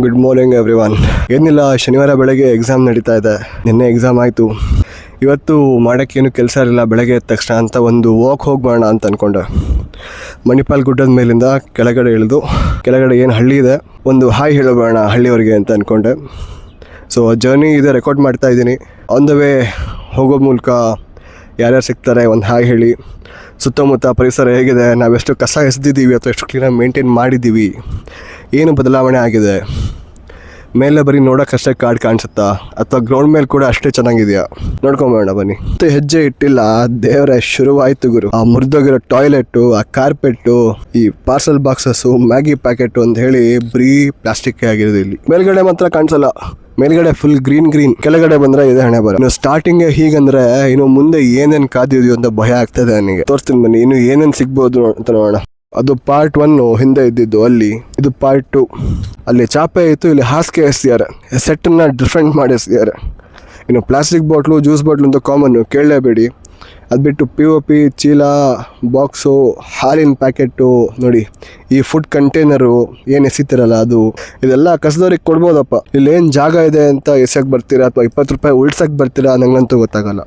Good morning everyone. ಏನಿಲ್ಲ, ಶನಿವಾರ ಬೆಳಗ್ಗೆ ಎಕ್ಸಾಮ್ ನಡೀತಾ ಇದೆ. ನಿನ್ನೆ ಎಕ್ಸಾಮ್ ಆಯಿತು. ಇವತ್ತು ಮಾಡೋಕ್ಕೇನು ಕೆಲಸ ಇರಲಿಲ್ಲ ಬೆಳಗ್ಗೆ ಎದ್ದ ತಕ್ಷಣ ಅಂತ ಒಂದು ವಾಕ್ ಹೋಗ್ಬೋಣ ಅಂತ ಅಂದ್ಕೊಂಡೆ. ಮಣಿಪಾಲ್ ಗುಡ್ಡದ ಮೇಲಿಂದ ಕೆಳಗಡೆ ಇಳಿದು ಕೆಳಗಡೆ ಏನು ಹಳ್ಳಿ ಇದೆ, ಒಂದು ಹಾಯ್ ಹೇಳೋಣ ಹಳ್ಳಿಯವರಿಗೆ ಅಂತ ಅಂದ್ಕೊಂಡೆ. ಸೊ ಜರ್ನಿ ಇದೆ, ರೆಕಾರ್ಡ್ ಮಾಡ್ತಾ ಇದ್ದೀನಿ. ಆನ್ ದ ವೇ ಹೋಗೋ ಮೂಲಕ ಯಾರ್ಯಾರು ಸಿಗ್ತಾರೆ ಒಂದು ಹಾಯ್ ಹೇಳಿ. ಸುತ್ತಮುತ್ತ ಪರಿಸರ ಹೇಗಿದೆ, ನಾವೆಷ್ಟು ಕಸ ಎಸೆದಿದ್ದೀವಿ ಅಥವಾ ಎಷ್ಟು ಕ್ಲೀನಾಗಿ ಮೇಂಟೈನ್ ಮಾಡಿದ್ದೀವಿ, ಏನು ಬದಲಾವಣೆ ಆಗಿದೆ, ಮೇಲೆ ಬರೀ ನೋಡೋಕ್ಕಷ್ಟೇ ಕಾಡು ಕಾಣಿಸುತ್ತಾ ಅಥವಾ ಗ್ರೌಂಡ್ ಮೇಲೆ ಕೂಡ ಅಷ್ಟೇ ಚೆನ್ನಾಗಿದೆಯಾ ನೋಡ್ಕೊಂಬೋಣ ಬನ್ನಿ. ಮತ್ತೆ ಹೆಜ್ಜೆ ಇಟ್ಟಿಲ್ಲ, ದೇವರೇ ಶುರುವಾಯಿತು ಗುರು. ಆ ಮುರಿದೋಗಿರೋ ಟಾಯ್ಲೆಟು, ಆ ಕಾರ್ಪೆಟ್ಟು, ಈ ಪಾರ್ಸಲ್ ಬಾಕ್ಸಸ್ಸು, ಮ್ಯಾಗಿ ಪ್ಯಾಕೆಟು ಅಂತ ಹೇಳಿ ಬರೀ ಪ್ಲಾಸ್ಟಿಕ್ ಆಗಿರೋದು. ಇಲ್ಲಿ ಮೇಲ್ಗಡೆ ಮಾತ್ರ ಕಾಣಿಸಲ್ಲ, ಮೇಲ್ಗಡೆ ಫುಲ್ ಗ್ರೀನ್, ಕೆಳಗಡೆ ಬಂದರೆ ಇದೆ ಹಣೆ ಬರ. ಇನ್ನು ಸ್ಟಾರ್ಟಿಂಗ್ ಹೀಗಂದ್ರೆ ಇನ್ನು ಮುಂದೆ ಏನೇನು ಕಾದಿದೆಯೋ ಅಂತ ಭಯ ಆಗ್ತದೆ ನನಗೆ. ತೋರಿಸ್ತೀನಿ ಬನ್ನಿ ಇನ್ನು ಏನೇನು ಸಿಗ್ಬೋದು ಅಂತ ನೋಡೋಣ. ಅದು ಪಾರ್ಟ್ 1 ಹಿಂದೆ ಇದ್ದಿದ್ದು, ಅಲ್ಲಿ ಇದು ಪಾರ್ಟ್ 2. ಅಲ್ಲಿ ಚಾಪೆ ಇತ್ತು, ಇಲ್ಲಿ ಹಾಸಿಗೆ ಎಸ್ತಿದ್ದಾರೆ, ಸೆಟ್ಟನ್ನು ಡಿಫ್ರೆಂಟ್ ಮಾಡಿ ಎಸ್ತಿದ್ದಾರೆ. ಇನ್ನು ಪ್ಲಾಸ್ಟಿಕ್ ಬಾಟ್ಲು, ಜ್ಯೂಸ್ ಬಾಟ್ಲು ಅಂತ ಕಾಮನ್ನು ಕೇಳಲೇಬೇಡಿ. ಅದು ಬಿಟ್ಟು POP ಚೀಲ, ಬಾಕ್ಸು, ಹಾಲಿನ ಪ್ಯಾಕೆಟು ನೋಡಿ, ಈ ಫುಡ್ ಕಂಟೈನರು ಏನು ಎಸಿತಿರಲ್ಲ ಅದು, ಇದೆಲ್ಲ ಕಸದವ್ರಿಗೆ ಕೊಡ್ಬೋದಪ್ಪ. ಇಲ್ಲಿ ಏನು ಜಾಗ ಇದೆ ಅಂತ ಎಸೆಯೋಕ್ಕೆ ಬರ್ತೀರಾ ಅಥವಾ 20 ರೂಪಾಯಿ ಉಳ್ಸೋಕ್ಕೆ ಬರ್ತೀರಾ ನಂಗಂತೂ ಗೊತ್ತಾಗಲ್ಲ.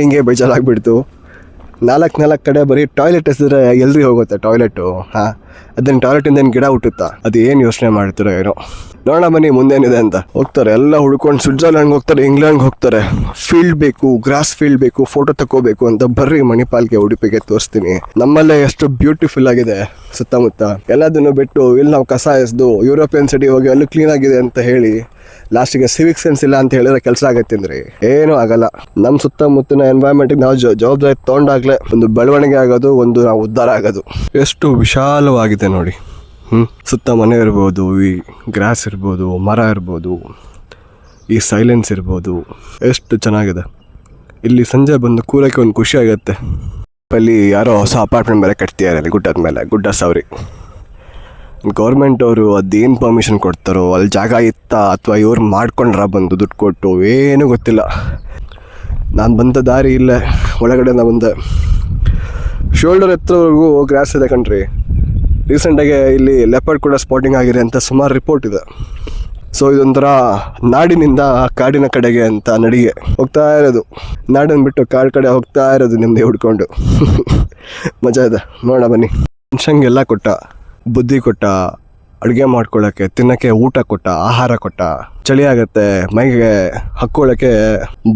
ಹಿಂಗೆ ಬೇಜಾರಾಗ್ಬಿಡ್ತು. 4 ಕಡೆ ಬರೀ ಟಾಯ್ಲೆಟ್ ಎಸಿದ್ರೆ ಎಲ್ರಿ ಹೋಗುತ್ತೆ ಟಾಯ್ಲೆಟು. ಅದನ್ನು ಟಾಯ್ಲೆಟಿಂದ ಏನು ಗಿಡ ಹುಟ್ಟುತ್ತಾ, ಅದು ಏನು ಯೋಚನೆ ಮಾಡ್ತಿರೋ ಏನೋ. ನೋಡೋಣ ಬನ್ನಿ ಮುಂದೇನಿದೆ ಅಂತ. ಹೋಗ್ತಾರೆ ಎಲ್ಲ ಹುಡ್ಕೊಂಡು, ಸ್ವಿಟ್ಜರ್ಲ್ಯಾಂಡ್ಗೆ ಹೋಗ್ತಾರೆ, ಇಂಗ್ಲೆಂಡ್ಗೆ ಹೋಗ್ತಾರೆ. ಫೀಲ್ಡ್ ಬೇಕು, ಗ್ರಾಸ್ ಫೀಲ್ಡ್ ಬೇಕು, ಫೋಟೋ ತಗೋಬೇಕು ಅಂತ ಬರ್ರಿ ಮಣಿಪಾಲ್ಗೆ, ಉಡುಪಿಗೆ ತೋರಿಸ್ತೀನಿ. ನಮ್ಮಲ್ಲೇ ಎಷ್ಟು ಬ್ಯೂಟಿಫುಲ್ ಆಗಿದೆ ಸುತ್ತಮುತ್ತ. ಎಲ್ಲದನ್ನು ಬಿಟ್ಟು ಇಲ್ಲಿ ನಾವು ಕಸ ಎಸ್ದು ಯುರೋಪಿಯನ್ ಸಿಟಿ ಹೋಗಿ ಅಲ್ಲೂ ಕ್ಲೀನ್ ಆಗಿದೆ ಅಂತ ಹೇಳಿ ಲಾಸ್ಟಿಗೆ ಸಿವಿಕ್ ಸೆನ್ಸ್ ಇಲ್ಲ ಅಂತ ಹೇಳಿದ್ರೆ ಕೆಲಸ ಆಗತ್ತೇನ್ರಿ? ಏನೂ ಆಗಲ್ಲ. ನಮ್ಮ ಸುತ್ತಮುತ್ತಲಿನ ಎನ್ವೈರ್ಮೆಂಟಿಗೆ ನಾವು ಜವಾಬ್ದಾರಿ ತೊಗೊಂಡಾಗಲೇ ಒಂದು ಬೆಳವಣಿಗೆ ಆಗೋದು, ಒಂದು ನಾವು ಉದ್ಧಾರ ಆಗೋದು. ಎಷ್ಟು ವಿಶಾಲವಾಗಿದೆ ನೋಡಿ. ಸುತ್ತ ಮನೆ ಇರ್ಬೋದು, ಈ ಗ್ರಾಸ್ ಇರ್ಬೋದು, ಮರ ಇರ್ಬೋದು, ಈ ಸೈಲೆನ್ಸ್ ಇರ್ಬೋದು, ಎಷ್ಟು ಚೆನ್ನಾಗಿದೆ. ಇಲ್ಲಿ ಸಂಜೆ ಬಂದು ಕೂರಕ್ಕೆ ಒಂದು ಖುಷಿ ಆಗುತ್ತೆ. ಅಲ್ಲಿ ಯಾರೋ ಹೊಸ ಅಪಾರ್ಟ್ಮೆಂಟ್ ಮೇಲೆ ಕಟ್ತಿದ್ದಾರೆ ಗುಡ್ಡದ ಮೇಲೆ, ಗುಡ್ಡ ಸವರಿ. ಗೌರ್ಮೆಂಟ್ ಅವರು ಅದೇನು ಪರ್ಮಿಷನ್ ಕೊಡ್ತಾರೋ, ಅಲ್ಲಿ ಜಾಗ ಇತ್ತಾ ಅಥವಾ ಇವ್ರು ಮಾಡ್ಕೊಂಡ್ರ ಬಂದು ದುಡ್ಡು ಕೊಟ್ಟು, ಏನೂ ಗೊತ್ತಿಲ್ಲ. ನಾನು ಬಂದ ದಾರಿ ಇಲ್ಲೇ ಒಳಗಡೆ ಬಂದೆ. ಶೋಲ್ಡರ್ ಎತ್ತರವರೆಗೂ ಗ್ರಾಸ್ ಇದೆ ಕಣ್ರಿ. ರೀಸೆಂಟಾಗಿ ಇಲ್ಲಿ ಲೆಪರ್ಡ್ ಕೂಡ ಸ್ಪಾಟಿಂಗ್ ಆಗಿದೆ ಅಂತ ಸುಮಾರು ರಿಪೋರ್ಟ್ ಇದೆ. ಸೊ ಇದೊಂಥರ ನಾಡಿನಿಂದ ಕಾಡಿನ ಕಡೆಗೆ ಅಂತ ನಡಿಗೆ ಹೋಗ್ತಾ ಇರೋದು. ನಾಡನ್ನು ಬಿಟ್ಟು ಕಾಡು ಕಡೆ ಹೋಗ್ತಾ ಇರೋದು ನಿಮ್ಮದೇ ಹುಡ್ಕೊಂಡು. ಮಜಾ ಇದೆ, ನೋಡೋಣ ಬನ್ನಿ. ಮನುಷ್ಯಂಗೆಲ್ಲ ಕೊಟ್ಟ, ಬುದ್ಧಿ ಕೊಟ್ಟ, ಅಡುಗೆ ಮಾಡ್ಕೊಳ್ಳೋಕ್ಕೆ, ತಿನ್ನೋಕ್ಕೆ ಊಟ ಕೊಟ್ಟ, ಆಹಾರ ಕೊಟ್ಟ, ಚಳಿ ಆಗುತ್ತೆ ಮೈಗೆ ಹಾಕ್ಕೊಳ್ಳೋಕ್ಕೆ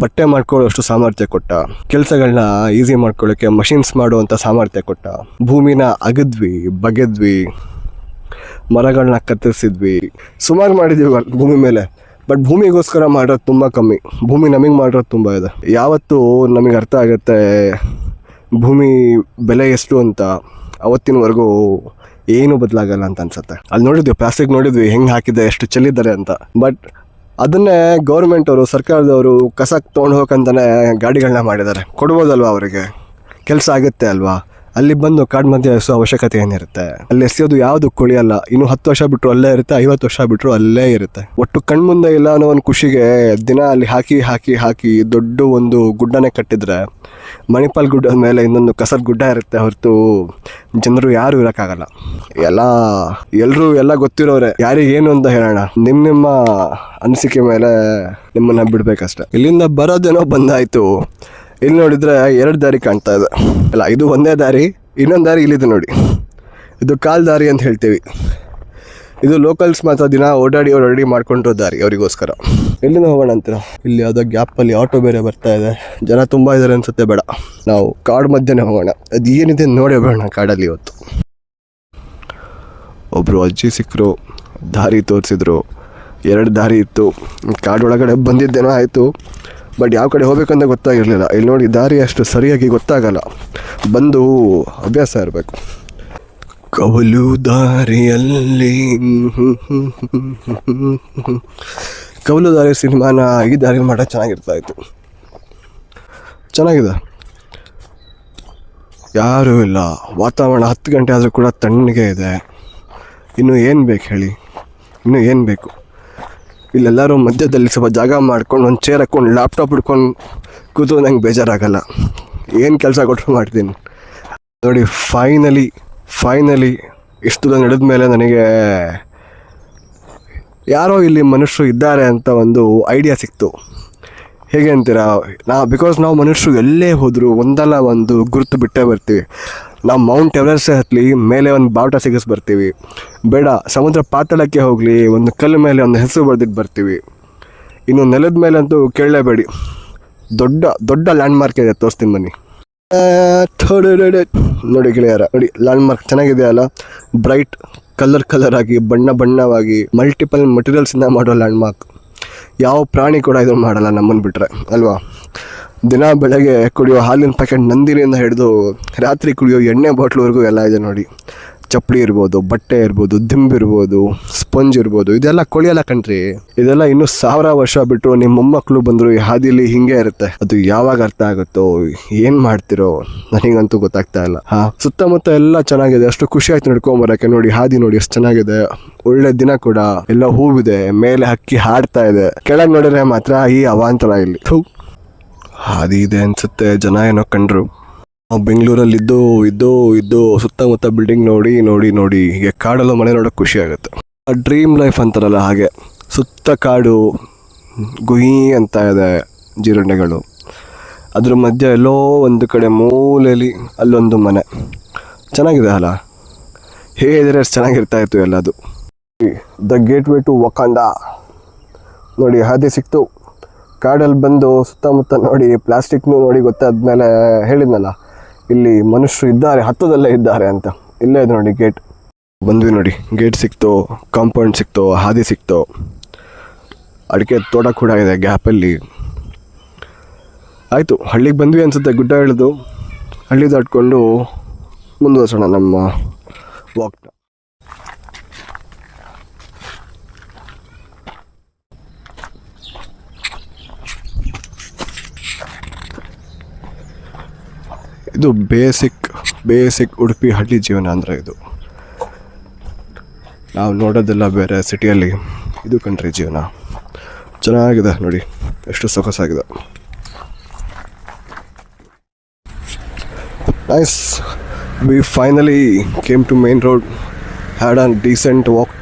ಬಟ್ಟೆ ಮಾಡ್ಕೊಳ್ಳೋಷ್ಟು ಸಾಮರ್ಥ್ಯ ಕೊಟ್ಟ, ಕೆಲಸಗಳನ್ನ ಈಸಿ ಮಾಡ್ಕೊಳ್ಳೋಕ್ಕೆ ಮಷಿನ್ಸ್ ಮಾಡುವಂಥ ಸಾಮರ್ಥ್ಯ ಕೊಟ್ಟ, ಭೂಮಿನ ಬಗೆದ್ವಿ, ಮರಗಳನ್ನ ಕತ್ತರಿಸಿದ್ವಿ, ಸುಮಾರು ಮಾಡಿದ್ದೀವಿ ಭೂಮಿ ಮೇಲೆ. ಬಟ್ ಭೂಮಿಗೋಸ್ಕರ ಮಾಡೋದು ತುಂಬ ಕಮ್ಮಿ, ಭೂಮಿ ನಮಗೆ ಮಾಡಿರೋದು ತುಂಬ ಇದೆ. ಯಾವತ್ತು ನಮಗೆ ಅರ್ಥ ಆಗುತ್ತೆ ಭೂಮಿ ಬೆಲೆ ಎಷ್ಟು ಅಂತ, ಅವತ್ತಿನವರೆಗೂ ಏನೂ ಬದಲಾಗಲ್ಲ ಅಂತ ಅನ್ಸುತ್ತೆ. ಅಲ್ಲಿ ನೋಡಿದ್ವಿ, ಪ್ಲಾಸ್ಟಿಕ್ ನೋಡಿದ್ವಿ ಹೆಂಗೆ ಹಾಕಿದೆ, ಎಷ್ಟು ಚೆಲ್ಲಿದ್ದಾರೆ ಅಂತ. ಬಟ್ ಅದನ್ನೇ ಗೌರ್ಮೆಂಟ್ ಅವರು, ಸರ್ಕಾರದವರು ಕಸಕ್ಕೆ ತೊಗೊಂಡು ಹೋಗಕ್ಕಂತಾನೆ ಗಾಡಿಗಳನ್ನ ಮಾಡಿದ್ದಾರೆ. ಕೊಡ್ಬೋದಲ್ವ ಅವರಿಗೆ, ಕೆಲಸ ಆಗುತ್ತೆ ಅಲ್ವಾ. ಅಲ್ಲಿ ಬಂದು ಕಾಡು ಮಧ್ಯೆ ಎಸೋ ಅವಶ್ಯಕತೆ ಏನಿರುತ್ತೆ? ಅಲ್ಲಿ ಎಸೆಯೋದು ಯಾವುದು ಕೊಳಿಯಲ್ಲ. ಇನ್ನು 10 ವರ್ಷ ಬಿಟ್ಟರು ಅಲ್ಲೇ ಇರುತ್ತೆ, 50 ವರ್ಷ ಬಿಟ್ಟರು ಅಲ್ಲೇ ಇರುತ್ತೆ. ಒಟ್ಟು ಕಣ್ಮುಂದೆ ಇಲ್ಲ ಅನ್ನೋ ಒಂದು ಖುಷಿಗೆ ದಿನ ಅಲ್ಲಿ ಹಾಕಿ ದೊಡ್ಡ ಒಂದು ಗುಡ್ಡನೇ ಕಟ್ಟಿದ್ರೆ, ಮಣಿಪಾಲ್ ಗುಡ್ಡದ ಮೇಲೆ ಇನ್ನೊಂದು ಕಸದ ಗುಡ್ಡ ಇರುತ್ತೆ ಹೊರತು ಜನರು ಯಾರು ಇರೋಕ್ಕಾಗಲ್ಲ. ಎಲ್ಲ ಗೊತ್ತಿರೋರೆ. ಯಾರಿಗೇನು ಅಂತ ಹೇಳೋಣ, ನಿಮ್ಮ ಅನಿಸಿಕೆ ಮೇಲೆ ನಿಮ್ಮನ್ನು ಬಿಡಬೇಕಷ್ಟೆ. ಇಲ್ಲಿಂದ ಬರೋದೇನೋ ಬಂದಾಯಿತು. ಇಲ್ಲಿ ನೋಡಿದರೆ 2 ದಾರಿ ಕಾಣ್ತಾ ಇದೆ. ಅಲ್ಲ, ಇದು ಒಂದೇ ದಾರಿ, ಇನ್ನೊಂದು ದಾರಿ ಇಲ್ಲಿದೆ ನೋಡಿ. ಇದು ಕಾಲ್ ದಾರಿ ಅಂತ ಹೇಳ್ತೀವಿ. ಇದು ಲೋಕಲ್ಸ್ ಮಾತ್ರ ದಿನ ಓಡಾಡಿ ಮಾಡ್ಕೊಂಡಿರೋ ದಾರಿ ಅವರಿಗೋಸ್ಕರ. ಎಲ್ಲಿಂದ ಹೋಗೋಣ ಅಂತೀರ? ಇಲ್ಲಿ ಯಾವುದೋ ಗ್ಯಾಪಲ್ಲಿ ಆಟೋ ಬೇರೆ ಬರ್ತಾ ಇದೆ, ಜನ ತುಂಬ ಇದ್ದಾರೆ ಅನ್ಸುತ್ತೆ. ಬೇಡ, ನಾವು ಕಾಡು ಮಧ್ಯೆ ಹೋಗೋಣ. ಅದು ಏನಿದೆ ನೋಡಿ ಬೇಡ ಕಾಡಲ್ಲಿ ಇವತ್ತು. ಒಬ್ಬರು ಅಜ್ಜಿ ಸಿಕ್ಕರು, ದಾರಿ ತೋರಿಸಿದ್ರು. 2 ದಾರಿ ಇತ್ತು. ಕಾಡೊಳಗಡೆ ಬಂದಿದ್ದೇನೋ ಆಯಿತು, ಬಟ್ ಯಾವ ಕಡೆ ಹೋಗ್ಬೇಕಂತ ಗೊತ್ತಾಗಿರಲಿಲ್ಲ. ಇಲ್ಲಿ ನೋಡಿ, ದಾರಿ ಅಷ್ಟು ಸರಿಯಾಗಿ ಗೊತ್ತಾಗಲ್ಲ, ಬಂದು ಅಭ್ಯಾಸ ಇರಬೇಕು. ಕವಲು ದಾರಿಯಲ್ಲಿ ಕವಲು ದಾರಿ ಸಿನಿಮಾನ ಈ ದಾರಿ ಮಾಡೋದು ಚೆನ್ನಾಗಿರ್ತಾಯಿತ್ತು. ಚೆನ್ನಾಗಿದೆ, ಯಾರೂ ಇಲ್ಲ, ವಾತಾವರಣ 10 ಗಂಟೆ ಆದರೂ ಕೂಡ ತಣ್ಣಗೆ ಇದೆ. ಇನ್ನೂ ಏನು ಬೇಕು ಹೇಳಿ, ಇನ್ನೂ ಏನು ಬೇಕು? ಇಲ್ಲೆಲ್ಲರೂ ಮಧ್ಯದಲ್ಲಿ ಸ್ವಲ್ಪ ಜಾಗ ಮಾಡ್ಕೊಂಡು ಒಂದು ಚೇರ್ ಹಾಕ್ಕೊಂಡು ಲ್ಯಾಪ್ಟಾಪ್ ಹಿಡ್ಕೊಂಡು ಕೂತು ನಂಗೆ ಬೇಜಾರಾಗಲ್ಲ. ಏನು ಕೆಲಸ ಕೊಟ್ಟರು ಮಾಡ್ತೀನಿ ನೋಡಿ. ಫೈನಲಿ ಇಷ್ಟು ದೂರ ನಡೆದ ಮೇಲೆ ನನಗೆ ಯಾರೋ ಇಲ್ಲಿ ಮನುಷ್ಯರು ಇದ್ದಾರೆ ಅಂತ ಒಂದು ಐಡಿಯಾ ಸಿಕ್ತು. ಹೇಗೆ ಅಂತೀರಾ, ಬಿಕಾಸ್ ನಾವು ಮನುಷ್ಯರು ಎಲ್ಲೇ ಹೋದರೂ ಒಂದಲ್ಲ ಒಂದು ಗುರುತು ಬಿಟ್ಟೇ ಬರ್ತೀವಿ. ನಾವು ಮೌಂಟ್ ಎವರೆಸ್ಟ್ ಹತ್ತಲಿ ಮೇಲೆ ಒಂದು ಬಾವುಟ ಸಿಗಿಸ್ ಬರ್ತೀವಿ, ಬೇಡ ಸಮುದ್ರ ಪಾತಾಳಕ್ಕೆ ಹೋಗಲಿ ಒಂದು ಕಲ್ಲು ಮೇಲೆ ಒಂದು ಹೆಸರು ಬರೆದಿಟ್ಟು ಬರ್ತೀವಿ. ಇನ್ನು ನೆಲದ ಮೇಲೆ ಅಂತೂ ಕೇಳಲೇಬೇಡಿ, ದೊಡ್ಡ ದೊಡ್ಡ ಲ್ಯಾಂಡ್ಮಾರ್ಕ್ ಇದೆ, ತೋರಿಸ್ತೀನಿ ಬನ್ನಿ. ನೋಡಿ ಗೆಳೆಯರ, ನೋಡಿ ಲ್ಯಾಂಡ್ಮಾರ್ಕ್ ಚೆನ್ನಾಗಿದೆ ಅಲ್ಲ, ಬ್ರೈಟ್ ಕಲರ್ ಆಗಿ ಬಣ್ಣವಾಗಿ ಮಲ್ಟಿಪಲ್ ಮಟೀರಿಯಲ್ಸಿಂದ ಮಾಡೋ ಲ್ಯಾಂಡ್ಮಾರ್ಕ್. ಯಾವ ಪ್ರಾಣಿ ಕೂಡ ಇದನ್ನು ಮಾಡಲ್ಲ ನಮ್ಮನ್ನು ಬಿಟ್ಟರೆ ಅಲ್ವಾ. ದಿನ ಬೆಳಗ್ಗೆ ಕುಡಿಯೋ ಹಾಲಿನ ಪ್ಯಾಕೆಟ್ ನಂದಿನಿಂದ ಹಿಡಿದು ರಾತ್ರಿ ಕುಡಿಯೋ ಎಣ್ಣೆ ಬಾಟ್ಲ್ವರೆಗೂ ಎಲ್ಲ ಇದೆ ನೋಡಿ. ಚಪ್ಪಲಿ ಇರ್ಬೋದು, ಬಟ್ಟೆ ಇರ್ಬೋದು, ದಿಂಬಿರ್ಬೋದು, ಸ್ಪಂಜ್ ಇರ್ಬೋದು, ಇದೆಲ್ಲ ಕೊಳಿಯಲ್ಲ ಕಣ್ರಿ. ಇದೆಲ್ಲ ಇನ್ನೂ 1000 ವರ್ಷ ಬಿಟ್ಟರು ನಿಮ್ಮ ಮೊಮ್ಮಕ್ಕಳು ಬಂದರು ಈ ಹಾದಿಲಿ ಹಿಂಗೆ ಇರುತ್ತೆ. ಅದು ಯಾವಾಗ ಅರ್ಥ ಆಗುತ್ತೋ, ಏನು ಮಾಡ್ತಿರೋ ನನಗಂತೂ ಗೊತ್ತಾಗ್ತಾ ಇಲ್ಲ. ಸುತ್ತಮುತ್ತ ಎಲ್ಲ ಚೆನ್ನಾಗಿದೆ, ಅಷ್ಟು ಖುಷಿ ಆಯ್ತು ನಡ್ಕೊಂಬರಕ್ಕೆ. ನೋಡಿ ಹಾದಿ ನೋಡಿ ಎಷ್ಟು ಚೆನ್ನಾಗಿದೆ, ಒಳ್ಳೆ ದಿನ ಕೂಡ, ಎಲ್ಲ ಹೂವಿದೆ, ಮೇಲೆ ಹಕ್ಕಿ ಹಾಡ್ತಾ ಇದೆ. ಕೆಳಗೆ ನೋಡಿದ್ರೆ ಮಾತ್ರ ಈ ಅವಾಂತರ ಇಲ್ಲಿ. ಹಾದಿ ಇದೆ ಅನ್ಸುತ್ತೆ, ಜನ ಏನೋ ಕಂಡ್ರು. ನಾವು ಬೆಂಗಳೂರಲ್ಲಿ ಇದ್ದು ಸುತ್ತಮುತ್ತ ಬಿಲ್ಡಿಂಗ್ ನೋಡಿ ಹೀಗೆ ಕಾಡಲ್ಲೂ ಮನೆ ನೋಡೋಕೆ ಖುಷಿ ಆಗುತ್ತೆ. ಡ್ರೀಮ್ ಲೈಫ್ ಅಂತಾರಲ್ಲ ಹಾಗೆ, ಸುತ್ತ ಕಾಡು, ಗುಹಿ ಅಂತ ಇದೆ ಜೀರುಂಡೆಗಳು, ಅದ್ರ ಮಧ್ಯೆ ಎಲ್ಲೋ ಒಂದು ಕಡೆ ಮೂಲೆಯಲ್ಲಿ ಅಲ್ಲೊಂದು ಮನೆ. ಚೆನ್ನಾಗಿದೆ ಅಲ್ಲ, ಹೇಗಿದ್ರೆ ಅಷ್ಟು ಚೆನ್ನಾಗಿರ್ತಾ ಇತ್ತು ಎಲ್ಲದು. ದ ಗೇಟ್ ವೇ ಟು ವಕಾಂಡ ನೋಡಿ, ಹಾದಿ ಸಿಕ್ತು. ಕಾಡಲ್ಲಿ ಬಂದು ಸುತ್ತಮುತ್ತ ನೋಡಿ, ಪ್ಲಾಸ್ಟಿಕ್ನು ನೋಡಿ ಗೊತ್ತಾದ್ಮೇಲೆ ಹೇಳಿದ್ನಲ್ಲ ಇಲ್ಲಿ ಮನುಷ್ಯರು ಇದ್ದಾರೆ, ಹತ್ತದಲ್ಲೇ ಇದ್ದಾರೆ ಅಂತ. ಇಲ್ಲೇ ಇದೆ ನೋಡಿ ಗೇಟ್. ಬಂದ್ವಿ ನೋಡಿ, ಗೇಟ್ ಸಿಕ್ತು, ಕಾಂಪೌಂಡ್ ಸಿಕ್ತು, ಹಾದಿ ಸಿಕ್ತು, ಅಡಿಕೆ ತೋಟ ಕೂಡ ಇದೆ ಗ್ಯಾಪಲ್ಲಿ. ಆಯಿತು, ಹಳ್ಳಿಗೆ ಬಂದ್ವಿ ಅನಿಸುತ್ತೆ. ಗುಡ್ಡ ಇಳಿದು ಹಳ್ಳಿ ದಾಟ್ಕೊಂಡು ಮುಂದುವರ್ಸೋಣ ನಮ್ಮ ವಾಕ್ನ. ಇದು ಬೇಸಿಕ್ ಉಡುಪಿ ಹಳ್ಳಿ ಜೀವನ ಅಂದರೆ ಇದು. ನಾವು ನೋಡೋದೆಲ್ಲ ಬೇರೆ ಸಿಟಿಯಲ್ಲಿ, ಇದು ಕಂಟ್ರಿ ಜೀವನ. ಚೆನ್ನಾಗಿದೆ ನೋಡಿ, ಎಷ್ಟು ಸೊಗಸಾಗಿದೆ. Nice, we finally came to main road, had a decent walk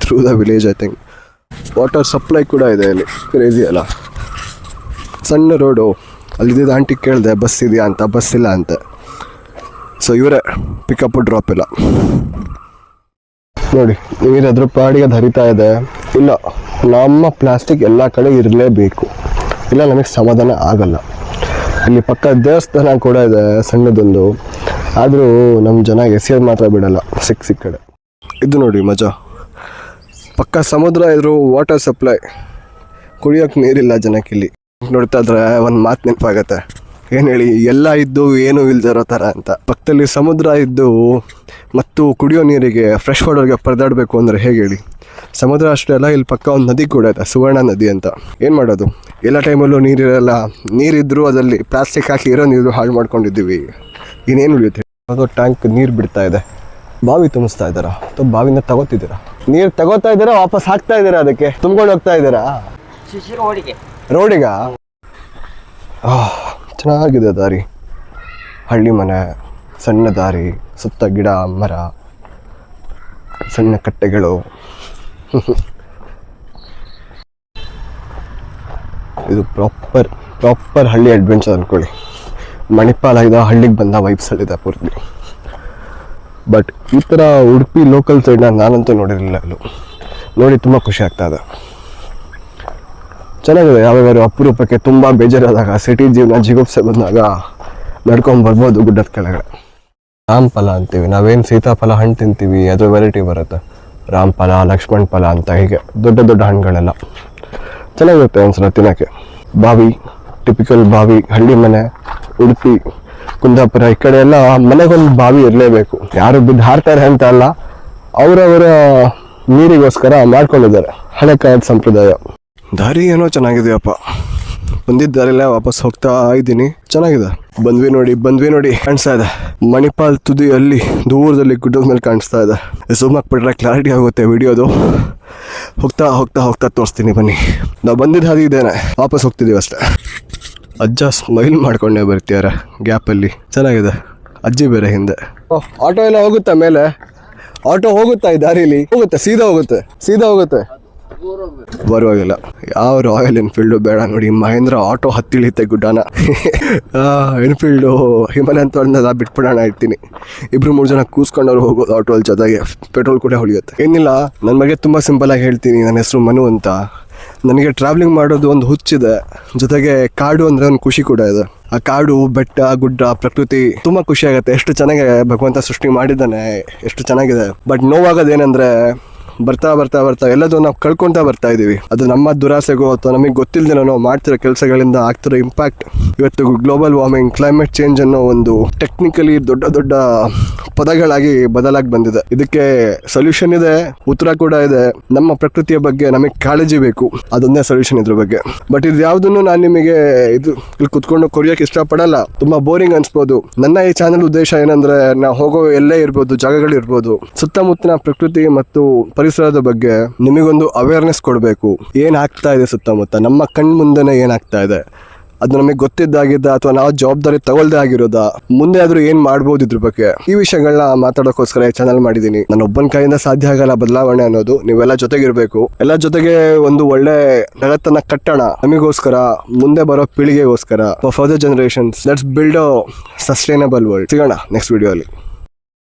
through the village. I think water supply ಕೂಡ ಇದೆ ಇಲ್ಲಿ, ಕ್ರೇಜಿ ಅಲ್ಲ. ಸಣ್ಣ ರೋಡು, ಅಲ್ಲಿದ್ದ ಆಂಟಿ ಕೇಳಿದೆ ಬಸ್ ಇದೆಯಾ ಅಂತ, ಬಸ್ ಇಲ್ಲ ಅಂತೆ. ಸೊ ಇವರೇ ಪಿಕಪ್ ಡ್ರಾಪ್ ಇಲ್ಲ ನೋಡಿ. ನೀರು ಅದ್ರ ಪಾಡಿಗೆ ಅದು ಹರಿತಾ ಇದೆ. ಇಲ್ಲ, ನಮ್ಮ ಪ್ಲಾಸ್ಟಿಕ್ ಎಲ್ಲ ಕಡೆ ಇರಲೇಬೇಕು, ಇಲ್ಲ ನಮಗೆ ಸಮಾಧಾನ ಆಗಲ್ಲ. ಇಲ್ಲಿ ಪಕ್ಕ ದೇವಸ್ಥಾನ ಕೂಡ ಇದೆ ಸಣ್ಣದೊಂದು, ಆದರೂ ನಮ್ಮ ಜನ ಎಸೆಯೋದು ಮಾತ್ರ ಬಿಡಲ್ಲ ಸಿಕ್ಕ ಕಡೆ. ಇದು ನೋಡಿ ಮಜಾ, ಪಕ್ಕ ಸಮುದ್ರ ಇದ್ರು, ವಾಟರ್ ಸಪ್ಲೈ, ಕುಡಿಯೋಕೆ ನೀರಿಲ್ಲ ಜನಕ್ಕಿಲ್ಲಿ. ನೋಡ್ತಾ ಇದ್ರೆ ಒಂದು ಮಾತು ನೆನಪಾಗತ್ತೆ, ಏನು ಹೇಳಿ, ಎಲ್ಲ ಇದ್ದು ಏನೂ ಇಲ್ದಿರೋ ಥರ ಅಂತ. ಪಕ್ಕದಲ್ಲಿ ಸಮುದ್ರ ಇದ್ದು ಮತ್ತು ಕುಡಿಯೋ ನೀರಿಗೆ, ಫ್ರೆಶ್ ವಾಟರ್ಗೆ ಪರದಾಡಬೇಕು ಅಂದರೆ ಹೇಗೆ ಹೇಳಿ. ಸಮುದ್ರ ಅಷ್ಟೇ ಅಲ್ಲ, ಇಲ್ಲಿ ಪಕ್ಕ ಒಂದು ನದಿ ಕೂಡ ಇದೆ, ಸುವರ್ಣ ನದಿ ಅಂತ. ಏನು ಮಾಡೋದು, ಎಲ್ಲ ಟೈಮಲ್ಲೂ ನೀರಿರಲ್ಲ. ನೀರಿದ್ದರೂ ಅದರಲ್ಲಿ ಪ್ಲಾಸ್ಟಿಕ್ ಹಾಕಿ ಇರೋ ನೀರು ಹಾಳು ಮಾಡ್ಕೊಂಡಿದ್ದೀವಿ. ಇನ್ನೇನು ಉಳಿಯುತ್ತೆ. ಅದು ಟ್ಯಾಂಕ್ ನೀರು ಬಿಡ್ತಾ ಇದೆ, ಬಾವಿ ತುಂಬಿಸ್ತಾ ಇದ್ದಾರಾ ಅಥವಾ ಬಾವಿನ ತಗೋತಿದ್ದೀರಾ? ನೀರು ತಗೋತಾ ಇದ್ದೀರಾ, ವಾಪಸ್ ಹಾಕ್ತಾ ಇದ್ದೀರಾ, ಅದಕ್ಕೆ ತುಂಬ್ಕೊಂಡು ಹೋಗ್ತಾ ಇದ್ದೀರಾ ರೋಡಿಗ? ಚೆನ್ನಾಗಿದೆ ದಾರಿ, ಹಳ್ಳಿ ಮನೆ, ಸಣ್ಣ ದಾರಿ, ಸುತ್ತ ಗಿಡ ಮರ, ಸಣ್ಣ ಕಟ್ಟೆಗಳು. ಇದು ಪ್ರಾಪರ್ ಹಳ್ಳಿ ಅಡ್ವೆಂಚರ್ ಅಂದ್ಕೊಳ್ಳಿ. ಮಣಿಪಾಲ ಇದೆ, ಹಳ್ಳಿಗೆ ಬಂದ ವೈಬ್ಸಲ್ಲಿದೆ ಪೂರ್ತಿ. ಬಟ್ ಈ ಥರ ಉಡುಪಿ ಲೋಕಲ್ ಸೈಡ್ನ ನಾನಂತೂ ನೋಡಿರಲಿಲ್ಲ. ಅಲ್ಲೂ ನೋಡಿ ತುಂಬ ಖುಷಿ ಆಗ್ತಾ ಇದೆ. ಚೆನ್ನಾಗಿದೆ. ಯಾವ್ಯಾವ ಅಪರೂಪಕ್ಕೆ ತುಂಬ ಬೇಜಾರಾದಾಗ, ಸಿಟಿ ಜೀವನ ಜಿಗುಪ್ಸೆ ಬಂದಾಗ ನಡ್ಕೊಂಡು ಬರ್ಬೋದು ಗುಡ್ಡದ ಕೆಳಗಡೆ. ರಾಮಫಲ ಅಂತೀವಿ ನಾವೇನು, ಸೀತಾಫಲ ಹಣ್ಣು ತಿಂತೀವಿ, ಅದು ವೆರೈಟಿ ಬರುತ್ತೆ. ರಾಮಫಲ, ಲಕ್ಷ್ಮಣ ಫಲ ಅಂತ, ಹೀಗೆ ದೊಡ್ಡ ಹಣ್ಣುಗಳೆಲ್ಲ ಚೆನ್ನಾಗಿರುತ್ತೆ ಒಂದ್ಸಲ ತಿನ್ನೋಕ್ಕೆ. ಬಾವಿ, ಟಿಪಿಕಲ್ ಬಾವಿ, ಹಳ್ಳಿ ಮನೆ, ಉಡುಪಿ, ಕುಂದಾಪುರ ಈ ಕಡೆ ಎಲ್ಲ ಮನೆಗೊಂದು ಬಾವಿ ಇರಲೇಬೇಕು. ಯಾರು ಬಿದ್ದು ಹಾರ್ತಾರೆ ಅಂತ ಅಲ್ಲ, ಅವರವರ ನೀರಿಗೋಸ್ಕರ ಮಾಡ್ಕೊಂಡಿದ್ದಾರೆ, ಹಳೆ ಕಾಲದ ಸಂಪ್ರದಾಯ. ದಾರಿ ಏನೋ ಚೆನ್ನಾಗಿದೆಯಪ್ಪ, ಬಂದಿದ್ದ ದಾರಿಲ್ಲ ವಾಪಸ್ ಹೋಗ್ತಾ ಇದ್ದೀನಿ. ಚೆನ್ನಾಗಿದೆ. ಬಂದ್ವಿ ನೋಡಿ ಕಾಣಿಸ್ತಾ ಇದೆ ಮಣಿಪಾಲ್ ತುದಿಯಲ್ಲಿ, ದೂರದಲ್ಲಿ ಗುಡ್ಡದ ಮೇಲೆ ಕಾಣಿಸ್ತಾ ಇದೆ. ಝೂಮ್ ಹಾಕ್ಬಿಟ್ರೆ ಕ್ಲಾರಿಟಿ ಆಗುತ್ತೆ ವಿಡಿಯೋದು. ಹೋಗ್ತಾ ತೋರಿಸ್ತೀನಿ ಬನ್ನಿ. ನಾವು ಬಂದಿದ್ದ ಹಾದಿ ಇದ್ದೇನೆ, ವಾಪಸ್ ಹೋಗ್ತಿದ್ದೀವಿ ಅಷ್ಟೇ. ಅಜ್ಜ ಸ್ಮೈಲ್ ಮಾಡ್ಕೊಂಡೇ ಬರ್ತಿದ್ದಾರೆ ಗ್ಯಾಪಲ್ಲಿ, ಚೆನ್ನಾಗಿದೆ. ಅಜ್ಜಿ ಬೇರೆ ಹಿಂದೆ. ಆಟೋ ಎಲ್ಲ ಹೋಗುತ್ತಾ ಮೇಲೆ? ಆಟೋ ಹೋಗುತ್ತಾ ಈ ದಾರಿಲಿ? ಹೋಗುತ್ತೆ, ಸೀದಾ ಹೋಗುತ್ತೆ. ಬರುವಾಗಿಲ್ಲ. ಯಾವ ರಾಯಲ್ ಎನ್ಫೀಲ್ಡು ಬೇಡ ನೋಡಿ, ಮಹೇಂದ್ರ ಆಟೋ ಹತ್ತಿಳಿಯುತ್ತೆ ಗುಡ್ಡಾನ. ಎನ್ಫೀಲ್ಡು ಹಿಮಾಲಯನ್ ತೊಗೊಂಡೆಲ್ಲ ಬಿಟ್ಬಿಡೋಣ ಇರ್ತೀನಿ. 2-3 ಜನ ಕೂಸ್ಕೊಂಡವ್ರು ಹೋಗೋದು ಆಟೋ ಅಲ್ಲಿ, ಜೊತೆಗೆ ಪೆಟ್ರೋಲ್ ಕೂಡ ಉಳಿಯುತ್ತೆ. ಏನಿಲ್ಲ, ನನ್ನ ಬಗ್ಗೆ ತುಂಬ ಸಿಂಪಲಾಗಿ ಹೇಳ್ತೀನಿ. ನನ್ನ ಹೆಸರು ಮನು ಅಂತ. ನನಗೆ ಟ್ರಾವೆಲಿಂಗ್ ಮಾಡೋದು ಒಂದು ಹುಚ್ಚಿದೆ, ಜೊತೆಗೆ ಕಾಡು ಅಂದರೆ ಒಂದು ಖುಷಿ ಕೂಡ ಇದೆ. ಆ ಕಾಡು, ಬೆಟ್ಟ, ಗುಡ್ಡ, ಪ್ರಕೃತಿ ತುಂಬ ಖುಷಿ ಆಗುತ್ತೆ. ಎಷ್ಟು ಚೆನ್ನಾಗಿ ಭಗವಂತ ಸೃಷ್ಟಿ ಮಾಡಿದ್ದಾನೆ, ಎಷ್ಟು ಚೆನ್ನಾಗಿದೆ. ಬಟ್ ನೋವಾಗೋದೇನೆಂದರೆ ಬರ್ತಾ ಬರ್ತಾ ಬರ್ತಾ ಎಲ್ಲದೂ ನಾವು ಕಳ್ಕೊಳ್ತಾ ಬರ್ತಾ ಇದ್ದೀವಿ. ಅದು ನಮ್ಮ ದುರಾಸೆಗೋ ಅಥವಾ ನಮಗೆ ಗೊತ್ತಿಲ್ಲದೆ ನಾವು ಮಾಡ್ತಿರೋ ಕೆಲಸಗಳಿಂದ ಆಗ್ತಿರೋ ಇಂಪ್ಯಾಕ್ಟ್. ಇವತ್ತು ಗ್ಲೋಬಲ್ ವಾರ್ಮಿಂಗ್, ಕ್ಲೈಮೇಟ್ ಚೇಂಜ್ ಅನ್ನೋ ಒಂದು ಟೆಕ್ನಿಕಲಿ ದೊಡ್ಡ ದೊಡ್ಡ ಪದಗಳಾಗಿ ಬದಲಾಗಿ ಬಂದಿದೆ. ಇದಕ್ಕೆ ಸೊಲ್ಯೂಷನ್ ಇದೆ, ಉತ್ತರ ಕೂಡ ಇದೆ. ನಮ್ಮ ಪ್ರಕೃತಿಯ ಬಗ್ಗೆ ನಮಗೆ ಕಾಳಜಿ ಬೇಕು, ಅದೊಂದೇ ಸೊಲ್ಯೂಷನ್ ಇದ್ರ ಬಗ್ಗೆ. ಬಟ್ ಇದು ಯಾವುದನ್ನು ನಾನು ನಿಮಗೆ ಇಲ್ಲಿ ಕುತ್ಕೊಂಡು ಕೊರಿಯೋಕೆ ಇಷ್ಟಪಡಲ್ಲ, ತುಂಬ ಬೋರಿಂಗ್ ಅನ್ಸ್ಬೋದು. ನನ್ನ ಈ ಚಾನಲ್ ಉದ್ದೇಶ ಏನಂದ್ರೆ, ನಾವು ಹೋಗೋ ಎಲ್ಲೇ ಇರ್ಬೋದು, ಜಾಗಗಳಿರ್ಬೋದು, ಸುತ್ತಮುತ್ತಲಿನ ಪ್ರಕೃತಿ ಮತ್ತು ಪರಿಸರದ ಬಗ್ಗೆ ನಿಮಗೊಂದು ಅವೇರ್ನೆಸ್ ಕೊಡಬೇಕು. ಏನಾಗ್ತಾ ಇದೆ ಸುತ್ತಮುತ್ತ, ನಮ್ಮ ಕಣ್ಣು ಮುಂದೆನೇ ಏನಾಗ್ತಾ ಇದೆ, ಅದು ನಮಗೆ ಗೊತ್ತಿದ್ದಾಗಿದ್ದ ಅಥವಾ ನಾವು ಜವಾಬ್ದಾರಿ ತಗೊಳ್ದೇ ಆಗಿರೋದಾ, ಮುಂದೆ ಆದರೂ ಏನು ಮಾಡ್ಬೋದು ಇದ್ರ ಬಗ್ಗೆ. ಈ ವಿಷಯಗಳನ್ನ ಮಾತಾಡೋಕ್ಕೋಸ್ಕರ ಈ ಚಾನಲ್ ಮಾಡಿದ್ದೀನಿ. ನನ್ನ ಒಬ್ಬನ ಕೈಯಿಂದ ಸಾಧ್ಯ ಆಗಲ್ಲ ಬದಲಾವಣೆ ಅನ್ನೋದು, ನೀವೆಲ್ಲ ಜೊತೆಗಿರಬೇಕು. ಎಲ್ಲ ಜೊತೆಗೆ ಒಂದು ಒಳ್ಳೆ ಜಗತ್ತನ್ನ ಕಟ್ಟೋಣ, ನಮಗೋಸ್ಕರ, ಮುಂದೆ ಬರೋ ಪೀಳಿಗೆಗೋಸ್ಕರ, for further generations. Let's build a sustainable world. ಸಿಗೋಣ ನೆಕ್ಸ್ಟ್ ವಿಡಿಯೋ ಅಲ್ಲಿ.